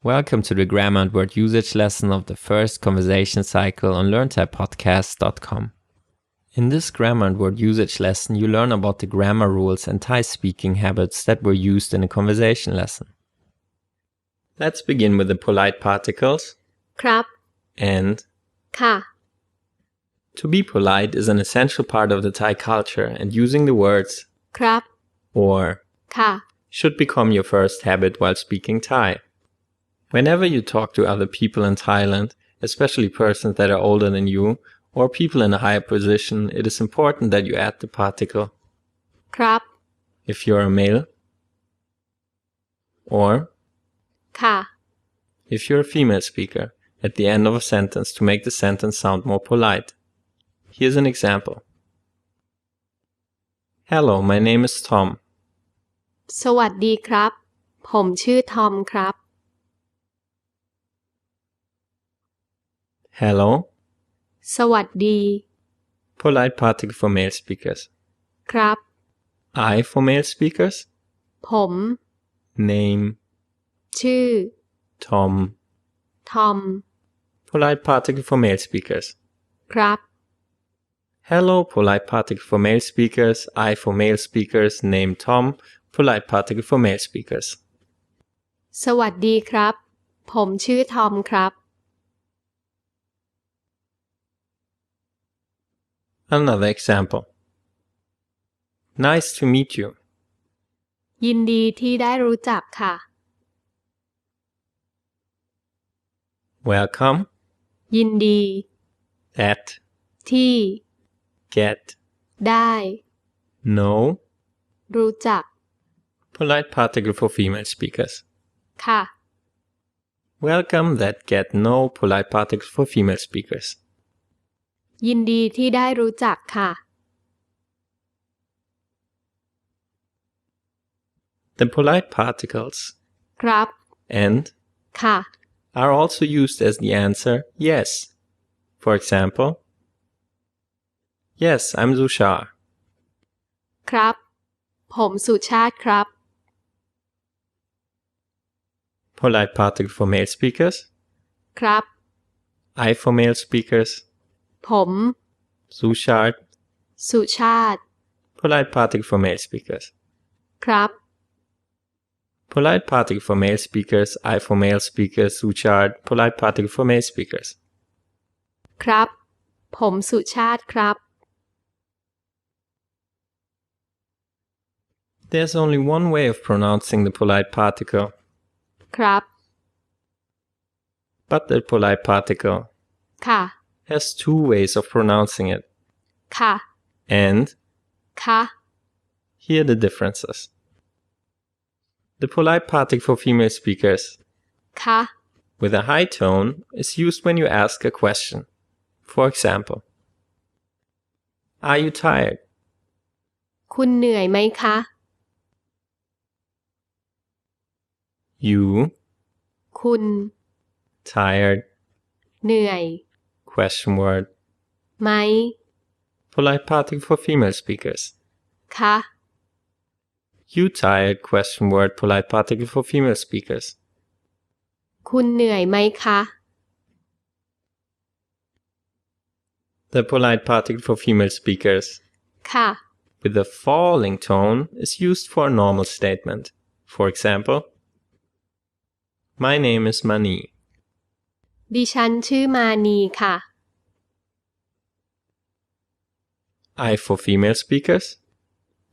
Welcome to the grammar and word usage lesson of the first conversation cycle on LearnThaiPodcast.com. In this grammar and word usage lesson, you learn about the grammar rules and Thai speaking habits that were used in a conversation lesson. Let's begin with the polite particles ครับ and ค่ะ to be polite is an essential part of the Thai culture, and using the words ครับ or ค่ะ should become your first habit while speaking Thai. Whenever you talk to other people in Thailand, especially persons that are older than you or people in a higher position, it is important that you add the particle ครับ if you're a male or ค่ะ if you're a female speaker at the end of a sentence to make the sentence sound more polite. Here's an example. Hello, my name is Tom. สวัสดีครับ ผมชื่อทอมครับ Hello, สวัสดี polite particle for male speakers. ครับ I for male speakers. ผม Name, ชื่อ Tom. ทอม Polite particle for male speakers. ครับ Hello, polite particle for male speakers. I for male speakers. Name Tom. Polite particle for male speakers. สวัสดีครับ ผมชื่อทอมครับ Another example. Nice to meet you. ยินดีที่ได้รู้จักค่ะ Welcome. ยินดี At. ที่ Get. ได้ Know. รู้จัก Polite particle for female speakers. ค่ะ Welcome that get know. Polite particle for female speakers. ยินดีที่ได้รู้จักค่ะ The polite particles ครับ and ค่ะ are also used as the answer yes. For example, yes, I'm Zushar. ครับ ผมสุชาติครับ Polite particle for male speakers. ครับ I for male speakers. ผม Zushar. สุชาติ Polite particle for male speakers. ครับ Polite particle for male speakers. I for male speakers. Zushar. Polite particle for male speakers. ครับ ผมสุชาติครับ There's only one way of pronouncing the polite particle, ครับ but the polite particle ค่ะ has two ways of pronouncing it. ค่ะ And ค่ะ here are the differences. The polite particle for female speakers ค่ะ with a high tone is used when you ask a question. For example, are you tired? คุณเหนื่อยไหมคะ You, คุณ tired, เหนื่อย question word. ไหม Polite particle for female speakers. คะ You tired, question word. Polite particle for female speakers. คุณเหนื่อยไหมคะ The polite particle for female speakers ค่ะ with a falling tone is used for a normal statement. For example, my name is Mani. ดิฉันชื่อมานีค่ะ I for female speakers.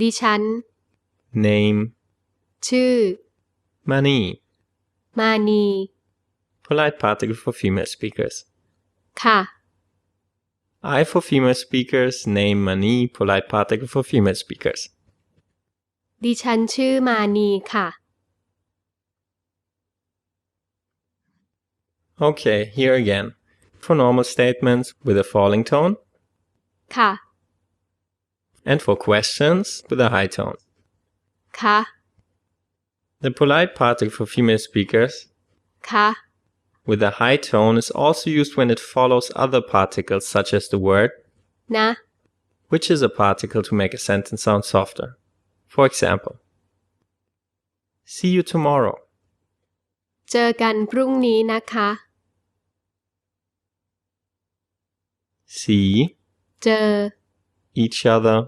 ดิฉัน Name, ชื่อ Mani. มานี Polite particle for female speakers. ค่ะ I for female speakers. Name, Mani. Polite particle for female speakers. ดิฉันชื่อมานีค่ะ Okay, here again. For normal statements with a falling tone, ค่ะ and for questions with a high tone. ค่ะ The polite particle for female speakers ค่ะ with a high tone is also used when it follows other particles such as the word, นะ which is a particle to make a sentence sound softer. For example, see you tomorrow. เจอกันพรุ่งนี้นะคะ see เจอ each other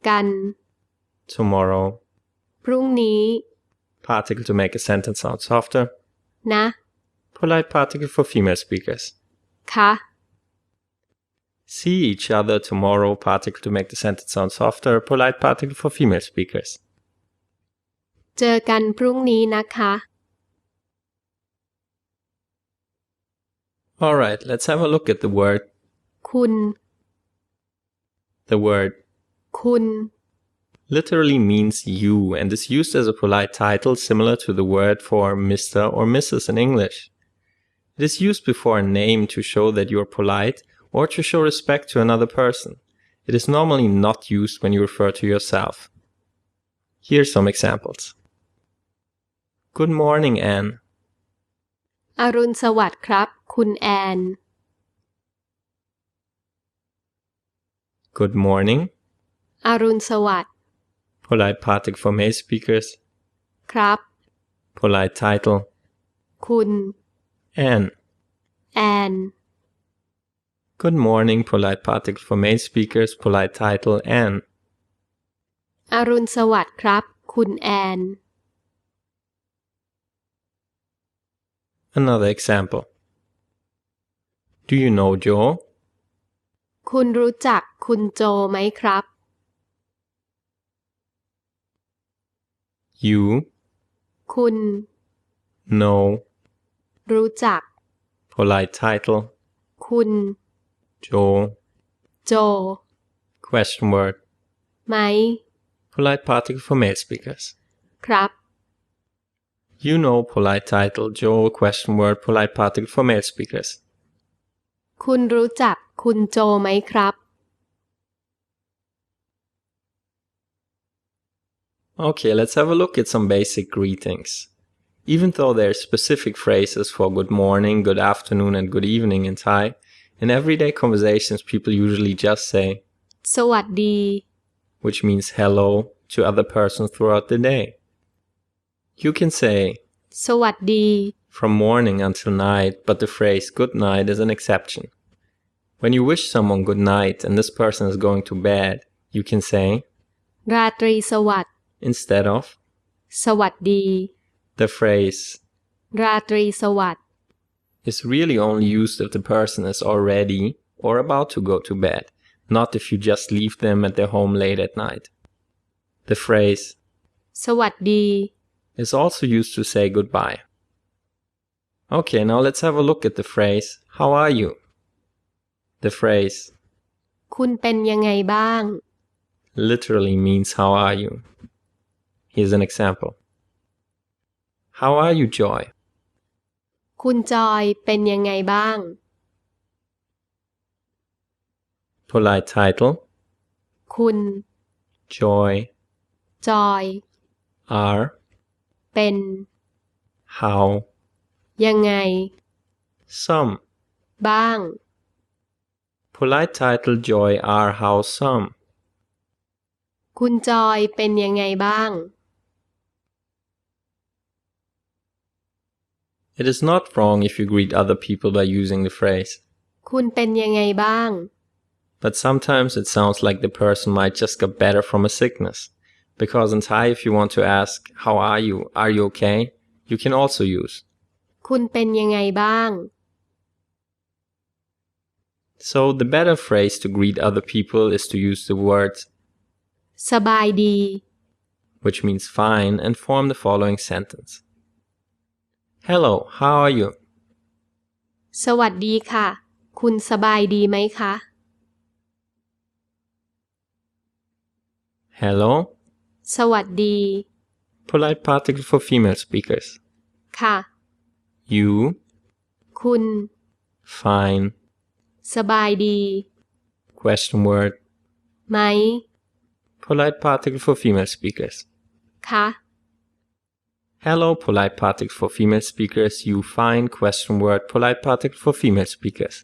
กัน tomorrow. พรุ่งนี้ Particle to make a sentence sound softer. นะ Polite particle for female speakers. คะ See each other tomorrow. Particle to make the sentence sound softer. Polite particle for female speakers. เจอกันพรุ่งนี้นะคะ Alright, let's have a look at the word. คุณ The word คุณ literally means you and is used as a polite title similar to the word for Mr. or Mrs. in English. It is used before a name to show that you are polite or to show respect to another person. It is normally not used when you refer to yourself. Here are some examples. Good morning, Anne. อรุณสวัสดิ์ครับ คุณแอน Good morning. อรุณสวัสดิ์ Polite particle for male speakers. ครับ Polite title. คุณ Anne. แอน Good morning. Polite particle for male speakers. Polite title. Anne. อรุณสวัสดิ์ครับ คุณแอน Another example. Do you know Joe? คุณรู้จักคุณโจไหมครับ You คุณ know. รู้จัก Polite title. คุณ Joe. โจ Question word. ไหม Polite particle for male speakers. ครับ You know polite title. Joe. Question word. Polite particle for male speakers. คุณรู้จักคุณโจไหมครับ Okay, let's have a look at some basic greetings. Even though there are specific phrases for good morning, good afternoon, and good evening in Thai, in everyday conversations people usually just say สวัสดี which means hello to other persons throughout the day. You can say สวัสดี from morning until night, but the phrase good night is an exception. When you wish someone good night and this person is going to bed, you can say ราตรีสวัสดิ์ instead of สวัสดี the phrase ราตรีสวัสดิ์ is really only used if the person is already or about to go to bed, not if you just leave them at their home late at night. The phrase สวัสดี is also used to say goodbye. Okay, now let's have a look at the phrase how are you? The phrase คุณเป็นยังไงบ้าง literally means how are you? Here's an example. How are you, Joy? คุณจอยเป็นยังไงบ้าง Polite title. คุณ Joy. จอย Are. เป็น How. ยังไง Some. บ้าง Polite title. Joy. Are. How. Some. คุณจอยเป็นยังไงบ้าง It is not wrong if you greet other people by using the phrase, คุณเป็นยังไงบ้าง but sometimes it sounds like the person might just get better from a sickness. Because in Thai, if you want to ask, how are you okay? You can also use. คุณเป็นยังไงบ้าง So the better phrase to greet other people is to use the words สบายดี which means fine, and form the following sentence. Hello, how are you? สวัสดีค่ะ คุณสบายดีไหมคะ Hello. สวัสดี Polite particle for female speakers. ค่ะ You. คุณ Fine. สบายดี Question word. ไหม Polite particle for female speakers. คะ Hello, polite particle for female speakers. You fine. Question word. Polite particle for female speakers.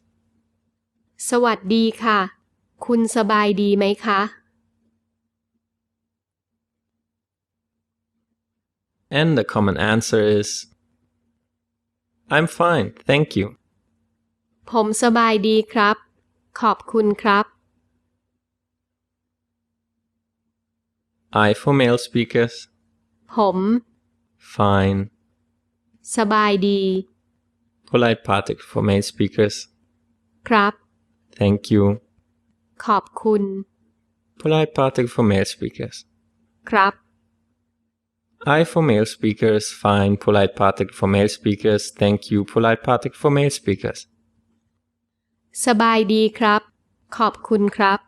สวัสดีค่ะ คุณสบายดีไหมคะ And the common answer is I'm fine, thank you. ผมสบายดีครับ ขอบคุณครับ I for male speakers. ผม Fine. สบายดี Polite particle for male speakers. ครับ Thank you. ขอบคุณ Polite particle for male speakers. ครับ I for male speakers. Fine. Polite particle for male speakers. Thank you. Polite particle for male speakers. สบายดีครับ ขอบคุณครับ